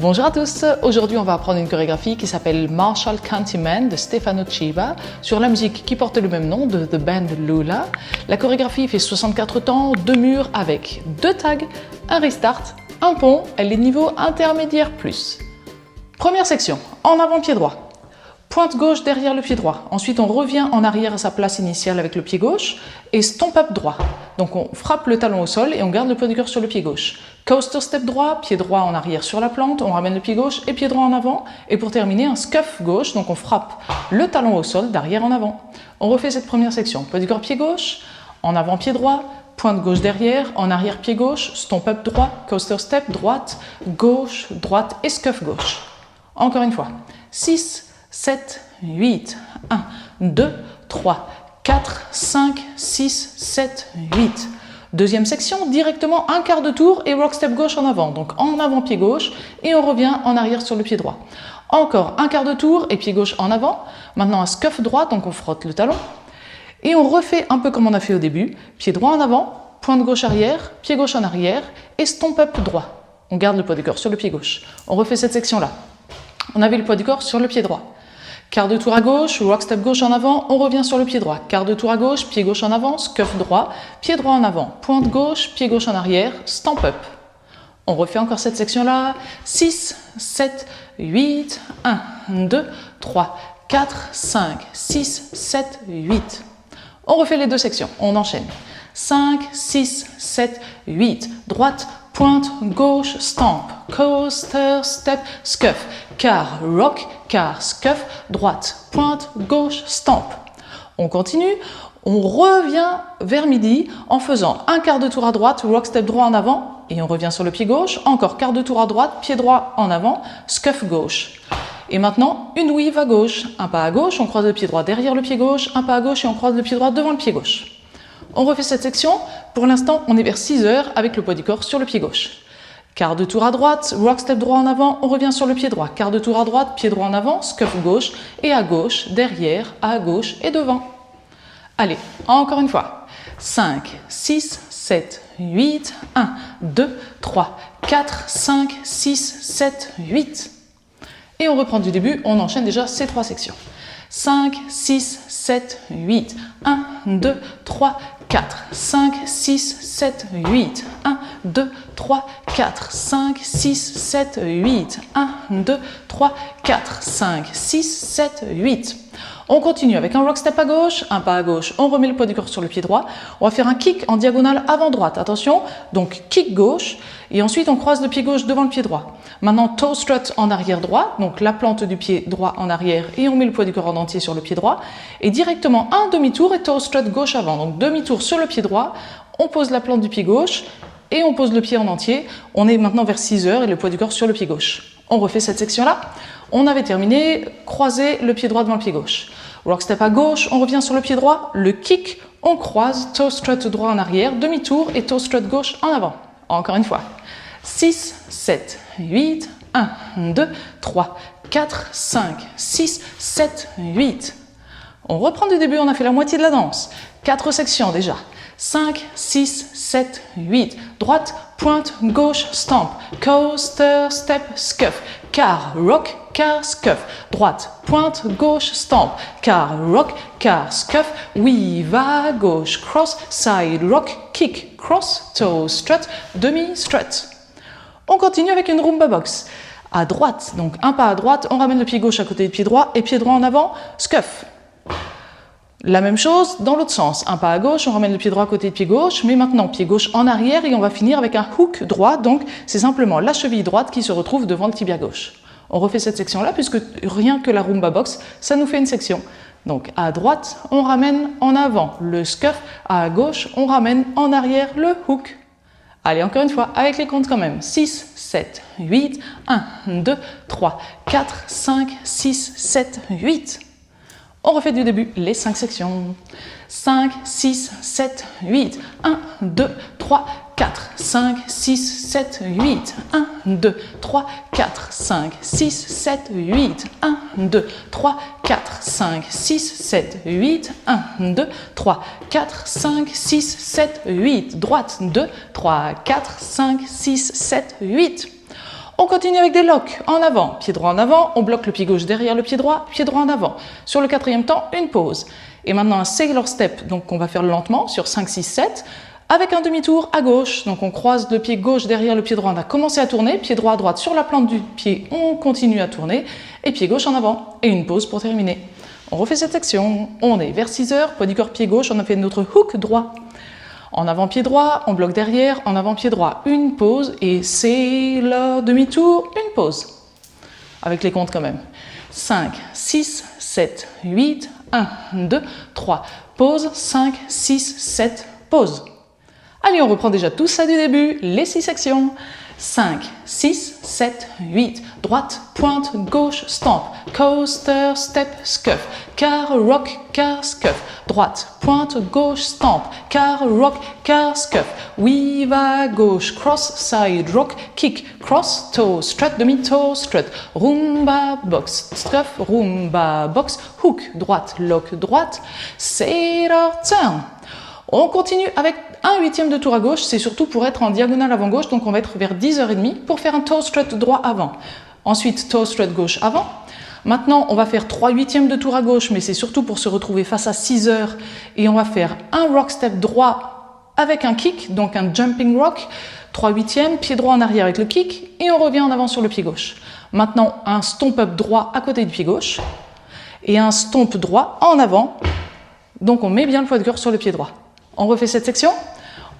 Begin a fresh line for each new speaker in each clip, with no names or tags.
Bonjour à tous, aujourd'hui on va apprendre une chorégraphie qui s'appelle Marshall County Man de Stefano Ciba sur la musique qui porte le même nom de The Band Lula. La chorégraphie fait 64 temps, 2 murs avec 2 tags, un restart, un pont, elle est niveau intermédiaire plus. Première section, en avant pied droit. Pointe gauche derrière le pied droit. Ensuite, on revient en arrière à sa place initiale avec le pied gauche et stomp up droit. Donc, on frappe le talon au sol et on garde le poids du cœur sur le pied gauche. Coaster step droit, pied droit en arrière sur la plante, on ramène le pied gauche et pied droit en avant. Et pour terminer, un scuff gauche, donc on frappe le talon au sol d'arrière en avant. On refait cette première section. Poids du corps pied gauche, en avant pied droit, pointe gauche derrière, en arrière pied gauche, stomp up droit, coaster step droite, gauche, droite et scuff gauche. Encore une fois. 6, 7, 8, 1, 2, 3, 4, 5, 6, 7, 8. Deuxième section, directement un quart de tour et rock step gauche en avant. Donc en avant pied gauche et on revient en arrière sur le pied droit. Encore un quart de tour et pied gauche en avant. Maintenant un scuff droit, donc on frotte le talon. Et on refait un peu comme on a fait au début. Pied droit en avant, pointe gauche arrière, pied gauche en arrière et stomp up droit. On garde le poids du corps sur le pied gauche. On refait cette section-là. On avait le poids du corps sur le pied droit. Quart de tour à gauche, rock step gauche en avant, on revient sur le pied droit. Quart de tour à gauche, pied gauche en avant, scuff droit, pied droit en avant, pointe gauche, pied gauche en arrière, stomp up. On refait encore cette section-là. 6, 7, 8, 1, 2, 3, 4, 5, 6, 7, 8. On refait les deux sections, on enchaîne. 5, 6, 7, 8. Droite, pointe, gauche, stomp, coaster, step, scuff, quart, rock, quart, scuff, droite, pointe, gauche, stomp. On continue, on revient vers midi en faisant un quart de tour à droite, rock, step droit en avant et on revient sur le pied gauche, encore quart de tour à droite, pied droit en avant, scuff gauche. Et maintenant, une weave à gauche, un pas à gauche, on croise le pied droit derrière le pied gauche, un pas à gauche et on croise le pied droit devant le pied gauche. On refait cette section. Pour l'instant, on est vers 6 heures avec le poids du corps sur le pied gauche. Quart de tour à droite, rock step droit en avant, on revient sur le pied droit. Quart de tour à droite, pied droit en avant, scuff gauche et à gauche, derrière, à gauche et devant. Allez, encore une fois. 5, 6, 7, 8, 1, 2, 3, 4, 5, 6, 7, 8. Et on reprend du début, on enchaîne déjà ces 3 sections. 5, 6, 7, 8, 1, 2, 3, 4, 5, 6, 7, 8, 1, 2, 3, 4, 5, 6, 7, 8, 1, 2, 3, 4, 5, 6, 7, 8. On continue avec un rock step à gauche, un pas à gauche, on remet le poids du corps sur le pied droit. On va faire un kick en diagonale avant droite, attention, donc kick gauche, et ensuite on croise le pied gauche devant le pied droit. Maintenant toe strut en arrière droit, donc la plante du pied droit en arrière et on met le poids du corps en entier sur le pied droit. Et directement un demi-tour et toe strut gauche avant, donc demi-tour sur le pied droit, on pose la plante du pied gauche et on pose le pied en entier. On est maintenant vers 6 heures et le poids du corps sur le pied gauche. On refait cette section-là. On avait terminé, croiser le pied droit devant le pied gauche. Rock step à gauche, on revient sur le pied droit, le kick, on croise, toe strut droit en arrière, demi-tour et toe strut gauche en avant. Encore une fois. 6, 7, 8, 1, 2, 3, 4, 5, 6, 7, 8. On reprend du début, on a fait la moitié de la danse. 4 sections déjà. 5, 6, 7, 8. Droite, pointe, gauche, stomp. Coaster, step, scuff. Quart, rock, quart, scuff. Droite, pointe, gauche, stomp. Quart, rock, quart, scuff. Weave à gauche, cross, side, rock, kick, cross, toe, strut, demi-strut. On continue avec une rumba box. À droite, donc un pas à droite, on ramène le pied gauche à côté du pied droit et pied droit en avant, scuff. La même chose dans l'autre sens. Un pas à gauche, on ramène le pied droit à côté du pied gauche, mais maintenant pied gauche en arrière et on va finir avec un hook droit, donc c'est simplement la cheville droite qui se retrouve devant le tibia gauche. On refait cette section-là puisque rien que la rumba box, ça nous fait une section. Donc à droite, on ramène en avant le scuff, à gauche, on ramène en arrière le hook. Allez, encore une fois, avec les comptes quand même. 6, 7, 8, 1, 2, 3, 4, 5, 6, 7, 8. On refait du début les 5 sections. 5, 6, 7, 8. 1, 2, 3, 4, 5, 6, 7, 8. 1, 2, 3, 4, 5, 6, 7, 8. 1, 2, 3, 4, 5, 6, 7, 8. 1, 2, 3, 4, 5, 6, 7, 8. Droite, 2, 3, 4, 5, 6, 7, 8. On continue avec des locks, en avant, pied droit en avant, on bloque le pied gauche derrière le pied droit en avant. Sur le quatrième temps, une pause. Et maintenant un sailor step, donc on va faire lentement sur 5, 6, 7, avec un demi-tour à gauche. Donc on croise le pied gauche derrière le pied droit, on a commencé à tourner, pied droit à droite sur la plante du pied, on continue à tourner, et pied gauche en avant, et une pause pour terminer. On refait cette section, on est vers 6 heures, poids du corps pied gauche, on a fait notre hook droit. En avant pied droit, on bloque derrière, en avant pied droit, une pause, et c'est le demi-tour, une pause. Avec les comptes quand même. 5, 6, 7, 8, 1, 2, 3, pause, 5, 6, 7, pause. Allez, on reprend déjà tout ça du début, les 6 sections. 5, 6, 7, 8, droite, pointe, gauche, stamp, coaster, step, scuff, car, rock, car, scuff, droite, pointe, gauche, stamp, car, rock, car, scuff, weave à gauche, cross, side, rock, kick, cross, toe, strut, demi-toe, strut, rumba, box, scuff, rumba, box, hook, droite, lock, droite, sailor, turn. On continue avec un huitième de tour à gauche, c'est surtout pour être en diagonale avant-gauche, donc on va être vers 10h30 pour faire un toe strut droit avant. Ensuite, toe strut gauche avant. Maintenant, on va faire 3 huitièmes de tour à gauche, mais c'est surtout pour se retrouver face à 6 heures. Et on va faire un rock step droit avec un kick, donc un jumping rock. 3 huitièmes, pied droit en arrière avec le kick, et on revient en avant sur le pied gauche. Maintenant, un stomp up droit à côté du pied gauche, et un stomp droit en avant. Donc on met bien le poids de corps sur le pied droit. On refait cette section.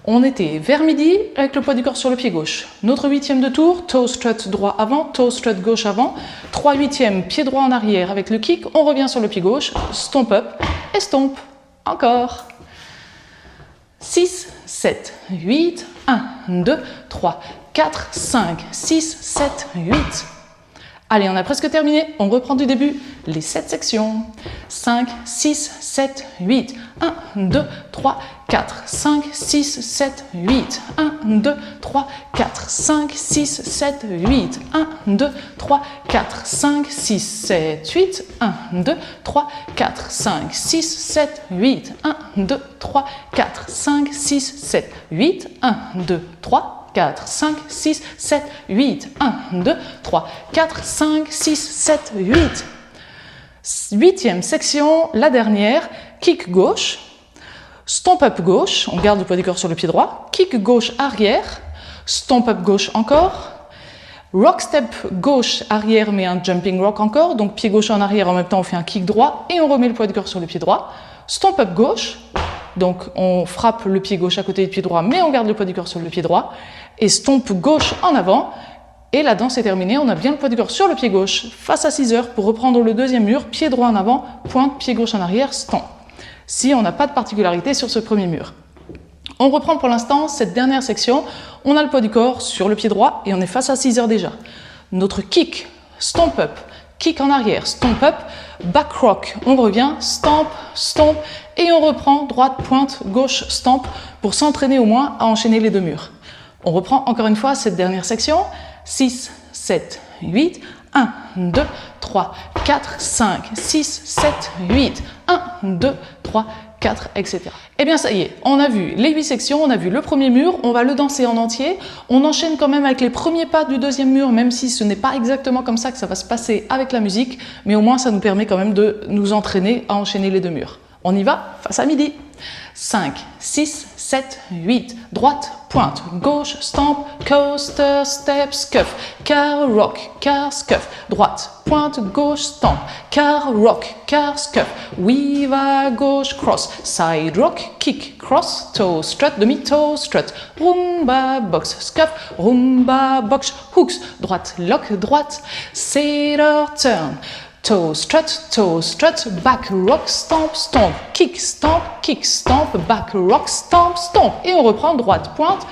On était vers midi avec le poids du corps sur le pied gauche. Notre huitième de tour, toe strut droit avant, toe strut gauche avant. 3 huitièmes, pied droit en arrière avec le kick. On revient sur le pied gauche, stomp up et stomp. Encore. 6, 7, 8, 1, 2, 3, 4, 5, 6, 7, 8. Allez, on a presque terminé, on reprend du début les 7 sections. 5, 6, 7, 8, 1, 2, 3, 4, 5, 6, 7, 8, 1, 2, 3, 4, 5, 6, 7, 8, 1, 2, 3, 4, 5, 6, 7, 8, 1, 2, 3, 4, 5, 6, 7, 8, 1, 2, 3, 4, 5, 6, 7, 8, 1, 2, 3, 4, 5, 6, 7, 8, 1, 2, 3, 4, 5, 6, 7, 8. Huitième section, la dernière, kick gauche, stomp up gauche, on garde le poids du corps sur le pied droit, kick gauche arrière, stomp up gauche encore, rock step gauche arrière mais un jumping rock encore, donc pied gauche en arrière en même temps on fait un kick droit et on remet le poids du corps sur le pied droit, stomp up gauche, donc on frappe le pied gauche à côté du pied droit mais on garde le poids du corps sur le pied droit, et stomp gauche en avant, et la danse est terminée, on a bien le poids du corps sur le pied gauche, face à 6 heures pour reprendre le deuxième mur, pied droit en avant, pointe, pied gauche en arrière, stomp. Si on n'a pas de particularité sur ce premier mur. On reprend pour l'instant cette dernière section, on a le poids du corps sur le pied droit et on est face à 6 heures déjà. Notre kick, stomp up, kick en arrière, stomp up, back rock, on revient, stomp, stomp, et on reprend droite, pointe, gauche, stomp, pour s'entraîner au moins à enchaîner les deux murs. On reprend encore une fois cette dernière section, 6, 7, 8, 1, 2, 3, 4, 5, 6, 7, 8, 1, 2, 3, 4, etc. Et bien ça y est, on a vu les 8 sections, on a vu le premier mur, on va le danser en entier. On enchaîne quand même avec les premiers pas du deuxième mur, même si ce n'est pas exactement comme ça que ça va se passer avec la musique, mais au moins ça nous permet quand même de nous entraîner à enchaîner les deux murs. On y va, face à midi. 5, 6, 7, 8, droite, pointe, gauche, stomp, coaster, step, scuff, car, rock, car, scuff, droite, pointe, gauche, stomp, car, rock, car, scuff, weave à gauche, cross, side rock, kick, cross, toe, strut, demi-toe, strut, rumba, box, scuff, rumba, box, hooks, droite, lock, droite, sailor, turn, toe, strut, back, rock, stomp, stomp, kick, stomp, back, rock, stomp, stomp. Et on reprend droite, pointe.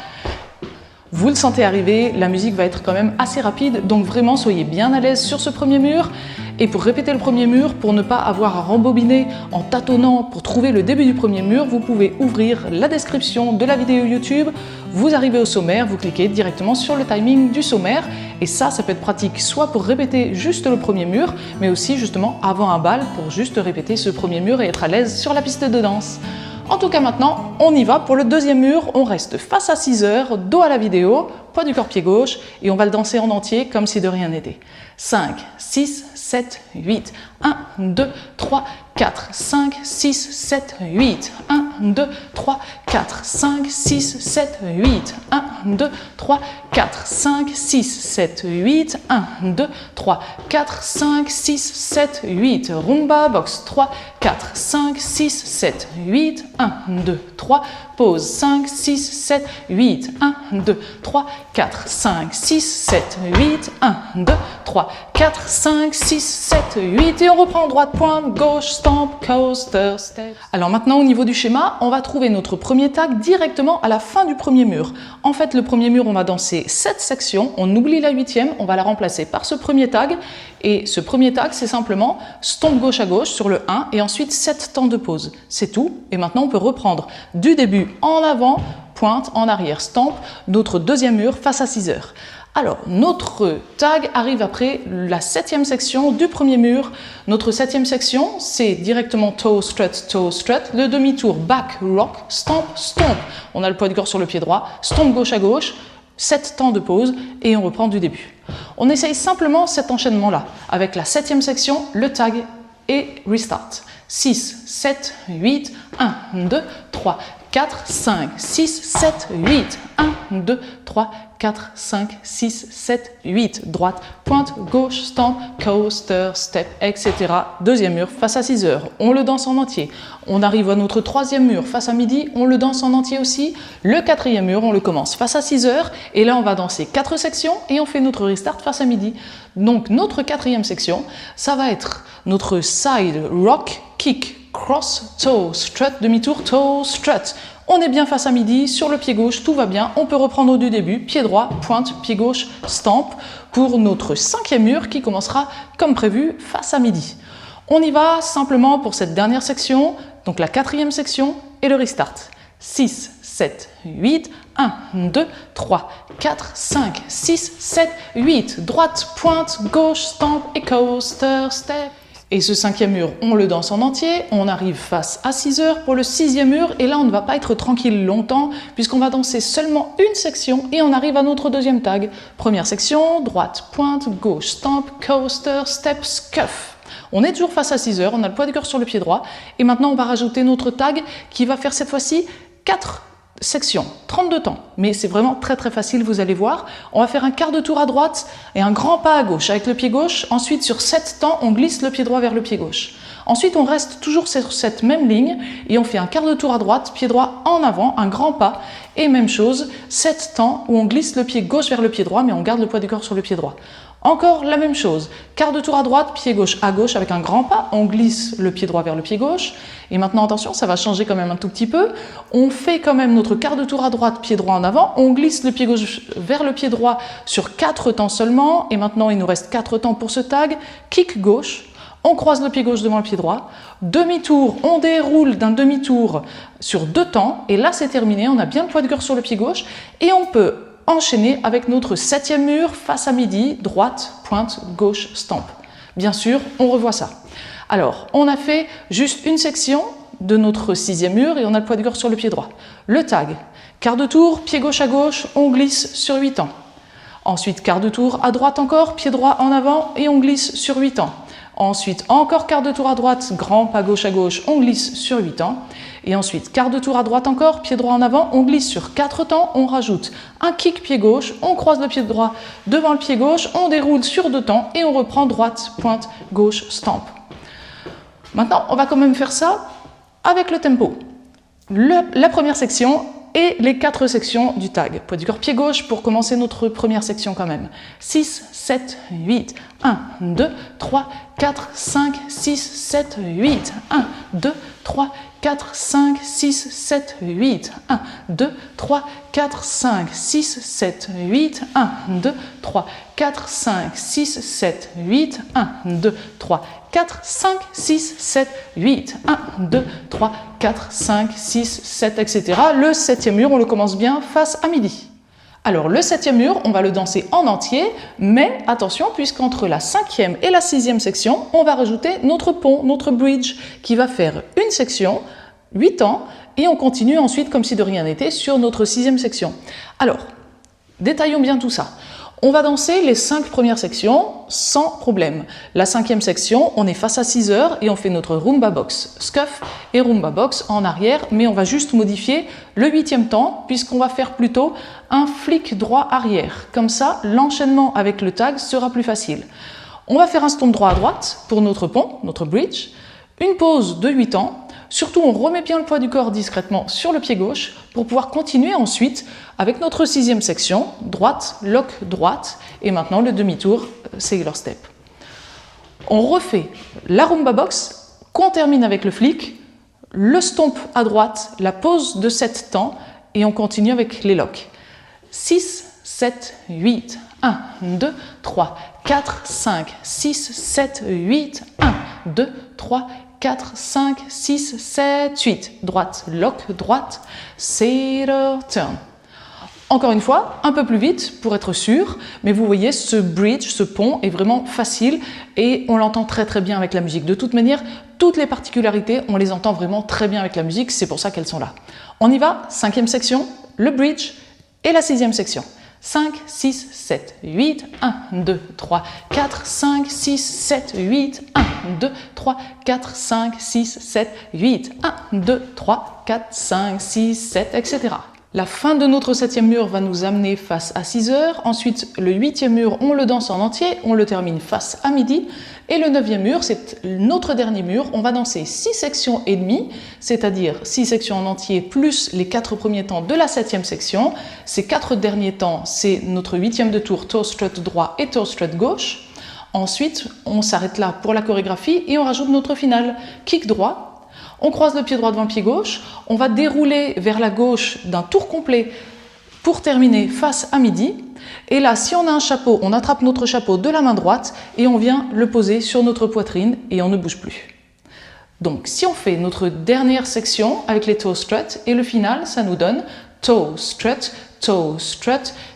Vous le sentez arriver, la musique va être quand même assez rapide, donc vraiment soyez bien à l'aise sur ce premier mur. Et pour répéter le premier mur, pour ne pas avoir à rembobiner en tâtonnant pour trouver le début du premier mur, vous pouvez ouvrir la description de la vidéo YouTube, vous arrivez au sommaire, vous cliquez directement sur le timing du sommaire, et ça peut être pratique soit pour répéter juste le premier mur, mais aussi justement avant un bal pour juste répéter ce premier mur et être à l'aise sur la piste de danse. En tout cas maintenant, on y va pour le deuxième mur, on reste face à 6 heures, dos à la vidéo, poids du corps pied gauche et on va le danser en entier comme si de rien n'était. 5, 6, 7, 8. 1, 2, 3, 4, 5, 6, 7, 8. 1, 2, 3, 4, 5, 6, 7, 8. 1, 2, 3, 4, 5, 6, 7, 8. 1, 2, 3, 4, 5, 6, 7, 8. Rumba box 3, 4, 5, 6, 7, 8. 1, 2, 3. Pause 5, 6, 7, 8. 1, 2, 3, 4, 5, 6, 7, 8. 1, 2, 3, 4, 5, 6, 7, 8. Et on reprend droite, pointe, gauche, stamp, coaster, step. Alors maintenant, au niveau du schéma, on va trouver notre premier tag directement à la fin du premier mur. En fait, le premier mur, on va danser 7 sections. On oublie la 8e, on va la remplacer par ce premier tag. Et ce premier tag, c'est simplement stomp gauche à gauche sur le 1 et ensuite 7 temps de pause. C'est tout. Et maintenant, on peut reprendre du début en avant, pointe, en arrière, stamp, notre deuxième mur face à 6 heures. Alors, notre tag arrive après la 7e section du premier mur. Notre 7e section, c'est directement toe, strut, le demi-tour, back, rock, stomp, stomp. On a le poids du corps sur le pied droit, stomp gauche à gauche, 7 temps de pause et on reprend du début. On essaye simplement cet enchaînement-là avec la 7e section, le tag et restart. 6, 7, 8, 1, 2, 3, 4, 5, 6, 7, 8. 1, 2, 3, 4, 5, 6, 7, 8. Droite, pointe, gauche, stamp, coaster, step, etc. Deuxième mur face à 6 heures. On le danse en entier. On arrive à notre troisième mur face à midi. On le danse en entier aussi. Le quatrième mur, on le commence face à 6 heures. Et là, on va danser 4 sections et on fait notre restart face à midi. Donc, notre quatrième section, ça va être notre side rock, kick, cross, toe, strut, demi-tour, toe, strut. On est bien face à midi, sur le pied gauche, tout va bien. On peut reprendre du début, pied droit, pointe, pied gauche, stamp, pour notre 5e mur qui commencera comme prévu face à midi. On y va simplement pour cette dernière section, donc la 4e section et le restart. 6, 7, 8, 1, 2, 3, 4, 5, 6, 7, 8. Droite, pointe, gauche, stamp et coaster, step. Et ce 5e mur, on le danse en entier. On arrive face à 6 heures pour le 6e mur. Et là, on ne va pas être tranquille longtemps puisqu'on va danser seulement une section et on arrive à notre deuxième tag. Première section, droite, pointe, gauche, stamp, coaster, step, scuff. On est toujours face à 6 heures, on a le poids du corps sur le pied droit. Et maintenant, on va rajouter notre tag qui va faire cette fois-ci 4 sections, 32 temps, mais c'est vraiment très facile, vous allez voir. On va faire un quart de tour à droite et un grand pas à gauche avec le pied gauche. Ensuite, sur 7 temps, on glisse le pied droit vers le pied gauche. Ensuite, on reste toujours sur cette même ligne et on fait un quart de tour à droite, pied droit en avant, un grand pas. Et même chose, 7 temps où on glisse le pied gauche vers le pied droit, mais on garde le poids du corps sur le pied droit. Encore la même chose, quart de tour à droite, pied gauche à gauche avec un grand pas, on glisse le pied droit vers le pied gauche. Et maintenant attention, ça va changer quand même un tout petit peu. On fait quand même notre quart de tour à droite, pied droit en avant, on glisse le pied gauche vers le pied droit sur 4 temps seulement. Et maintenant il nous reste 4 temps pour ce tag, kick gauche. On croise le pied gauche devant le pied droit, demi-tour, on déroule d'un demi-tour sur 2 temps, et là c'est terminé, on a bien le poids du corps sur le pied gauche, et on peut enchaîner avec notre 7e mur face à midi, droite, pointe, gauche, stamp. Bien sûr, on revoit ça. Alors, on a fait juste une section de notre 6e mur et on a le poids du corps sur le pied droit. Le tag, quart de tour, pied gauche à gauche, on glisse sur 8 temps. Ensuite, quart de tour à droite encore, pied droit en avant et on glisse sur 8 temps. Ensuite, encore quart de tour à droite, grand pas gauche à gauche, on glisse sur 8 temps. Et ensuite, quart de tour à droite encore, pied droit en avant, on glisse sur 4 temps, on rajoute un kick pied gauche, on croise le pied droit devant le pied gauche, on déroule sur 2 temps et on reprend droite, pointe, gauche, stamp. Maintenant, on va quand même faire ça avec le tempo. La première section et les 4 sections du tag. Poids du corps pied gauche pour commencer notre première section quand même. 6, 7, 8, 1, 2, 3, 4, 5, 6, 7, 8, 1, 2, 3, 4, 5, 6, 7, 8, 1, 2, 3, 4, 5, 6, 7, 8, 1, 2, 3, 4, 5, 6, 7, 8, 1, 2, 3, 4, 5, 6, 7, 8, 1, 2, 3, 4, 5, 6, 7, etc. Le 7e mur, on le commence bien face à midi. Alors le 7e mur, on va le danser en entier, mais attention, puisqu'entre la 5e et la 6e section, on va rajouter notre pont, notre bridge, qui va faire une section, 8 temps, et on continue ensuite comme si de rien n'était sur notre 6e section. Alors, Détaillons bien tout ça. On va danser les 5 premières sections sans problème. La 5e section, on est face à 6 heures et on fait notre rumba box. Scuff et rumba box en arrière, mais on va juste modifier le 8e temps puisqu'on va faire plutôt un flick droit arrière. Comme ça, l'enchaînement avec le tag sera plus facile. On va faire un stomp droit à droite pour notre pont, notre bridge. Une pause de 8 temps. Surtout, on remet bien le poids du corps discrètement sur le pied gauche pour pouvoir continuer ensuite avec notre 6e section, droite, lock, droite, et maintenant le demi-tour, Sailor Step. On refait la rumba box, qu'on termine avec le flick, le stomp à droite, la pause de 7 temps, et on continue avec les locks. 6, 7, 8, 1, 2, 3, 4, 5, 6, 7, 8, 1, 2, 3, 4, 5, 6, 7, 8. Droite, lock, droite, Sailor turn. Encore une fois, un peu plus vite pour être sûr, mais vous voyez, ce bridge, ce pont est vraiment facile et on l'entend très très bien avec la musique. De toute manière, toutes les particularités, on les entend vraiment très bien avec la musique, c'est pour ça qu'elles sont là. On y va, 5e section, le bridge et la 6e section. 5, 6, 7, 8, 1, 2, 3, 4, 5, 6, 7, 8, 1, 2, 3, 4, 5, 6, 7, 8, 1, 2, 3, 4, 5, 6, 7, etc. La fin de notre 7e mur va nous amener face à 6 heures. Ensuite, le 8e mur, on le danse en entier, on le termine face à midi. Et le 9e mur, c'est notre dernier mur. On va danser 6 sections et demie, c'est-à-dire 6 sections en entier plus les 4 premiers temps de la 7e section. Ces 4 derniers temps, c'est notre 8e de tour, toe strut droit et toe strut gauche. Ensuite, on s'arrête là pour la chorégraphie et on rajoute notre finale, kick droit. On croise le pied droit devant le pied gauche, on va dérouler vers la gauche d'un tour complet pour terminer face à midi. Et là, si on a un chapeau, on attrape notre chapeau de la main droite et on vient le poser sur notre poitrine et on ne bouge plus. Donc, si on fait notre dernière section avec les toe struts et le final, ça nous donne toe strut,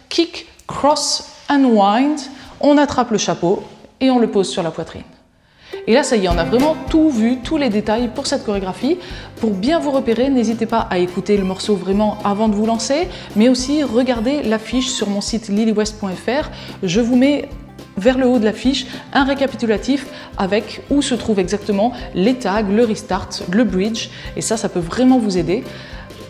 kick, cross, unwind. On attrape le chapeau et on le pose sur la poitrine. Et là, ça y est, on a vraiment tout vu, tous les détails pour cette chorégraphie. Pour bien vous repérer, n'hésitez pas à écouter le morceau vraiment avant de vous lancer, mais aussi regardez l'affiche sur mon site lilywest.fr. Je vous mets vers le haut de l'affiche un récapitulatif avec où se trouvent exactement les tags, le restart, le bridge, et ça peut vraiment vous aider.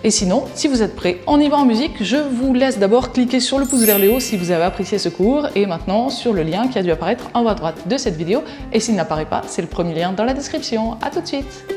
Et sinon, si vous êtes prêts, on y va en musique. Je vous laisse d'abord cliquer sur le pouce vers le haut si vous avez apprécié ce cours et maintenant sur le lien qui a dû apparaître en haut à droite de cette vidéo. Et s'il n'apparaît pas, c'est le premier lien dans la description. À tout de suite!